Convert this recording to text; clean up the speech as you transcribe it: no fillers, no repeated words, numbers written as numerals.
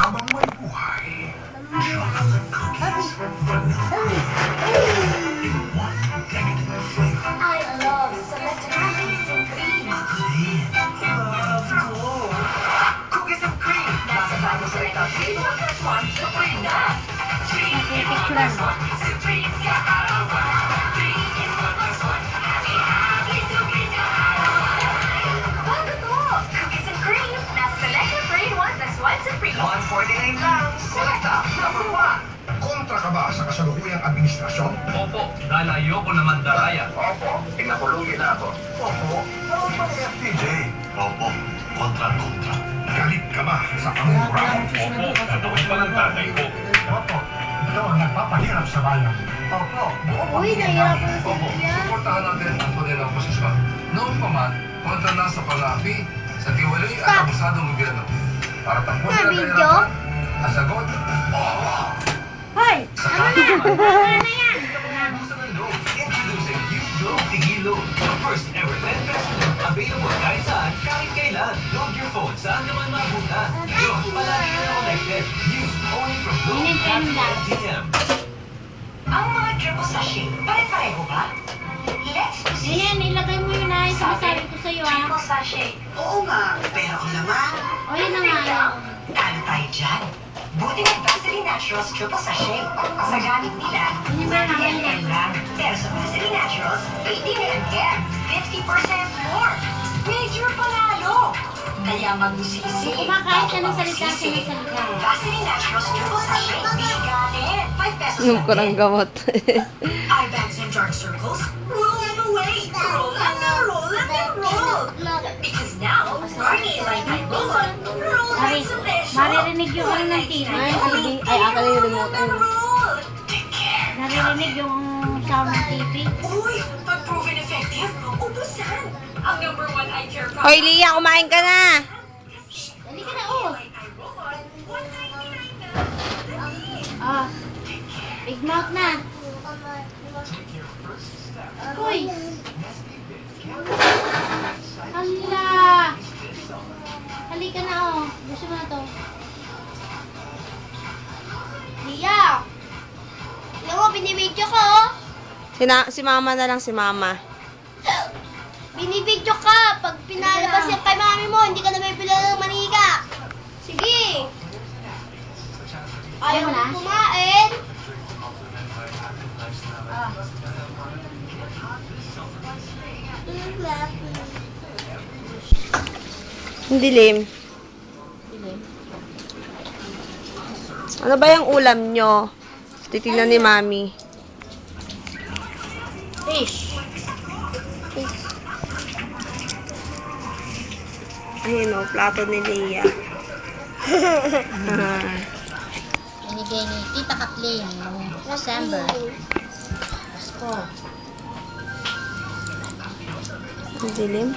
Habang may buhay, chocolate cookies, vanilla, in one decadent flavor. I love Celeste cookies and cream. Ako din. Love ko. Cookies and cream. Nasa bago sa ito. 3 plus 1 supreme na. 3 in 1 plus 1. Supreme ka arawan. 3 in 1 plus 1. Happy, happy, supreme ka arawan. Bago to. Cookies and cream. Nasa Selecta 3 in 1 plus 1 supreme. 149 lang. Selecta, number 1. Kontra ka ba sa kasalukuyang administrasyon? Opo, dahil ayoko naman daraya. Opo, pinakulungin na ako. Opo, naroon pa ni FTJ. Opo, kontra. Galit ka ba sa kamura? Opo, gagawin pa ng tatay ko. Opo, ito ang nagpapahirap sa bayan. Opo, buo pamilya namin. Opo, suportahan natin ang poder ng posisyon. Noon pa man, kontra na sa palapi, sa tiwali at abusadong gobyerno. Para tapusin ang kahirapan, ang sagot, oo. Hoy! Ano na yan? Introducing Use Load Tigilo, the first ever 10 peso note available kahit saan, kahit kailan. Load your phone saan naman mabuta. Ngayon, palagi ka na connected. Use only from Load.ATM. Ang mga triple sachet, pare-pareho ba? Let's proceed. Ayan, ilagay mo yun na yung sinasabi ko sa'yo, Triple sachet. Oo nga, pero ang laman. O, yun na nga yun. Talo tayo dyan. Buti ng Vaseline Naturals Triple Sachet. Sa gamit nila, Hindi ba 30 naman ml lang. Pero sa Vaseline Naturals, 18 ml. 50% more. Major panalo. Kaya magbusisi. Kung kumakain siya ng salita, siya ng salita. Vaseline Naturals Triple Sachet. Biganin. 5 pesos Nung ko ng gamot. Eye bags and dark circles, roll them away. Roll and roll and roll. Because now, Barney like my robot, roll Mari, like special. maririnig yung ano ng TV. Ay, ako na yung remote. Roll. Take care. Naririnig yung sound ng TV. Uy, pag proven effective, ubusan. Ang number 1 eye care product. Hoy, Lia, kumain ka na. Dali ka na, oh. Like iRobot, $199 na. Dali. Ah, big mouth na. Uy. Hala. Halika na, oh. Gusto mo na to. Lia. Tingnan mo, binibidyo ko, oh. Si mama na lang, si mama. Binibidyo ka. Pag pinalabas yan kay mami mo, hindi ka na may pila ng manika. Sige. Ayaw mo kumain. Ang dilim. Ano ba yung ulam nyo? Titignan ni mami. Fish. Ayun o, plato ni Lia. Binigay ni Tita Kathleen noong December. Pasko. Ang dilim.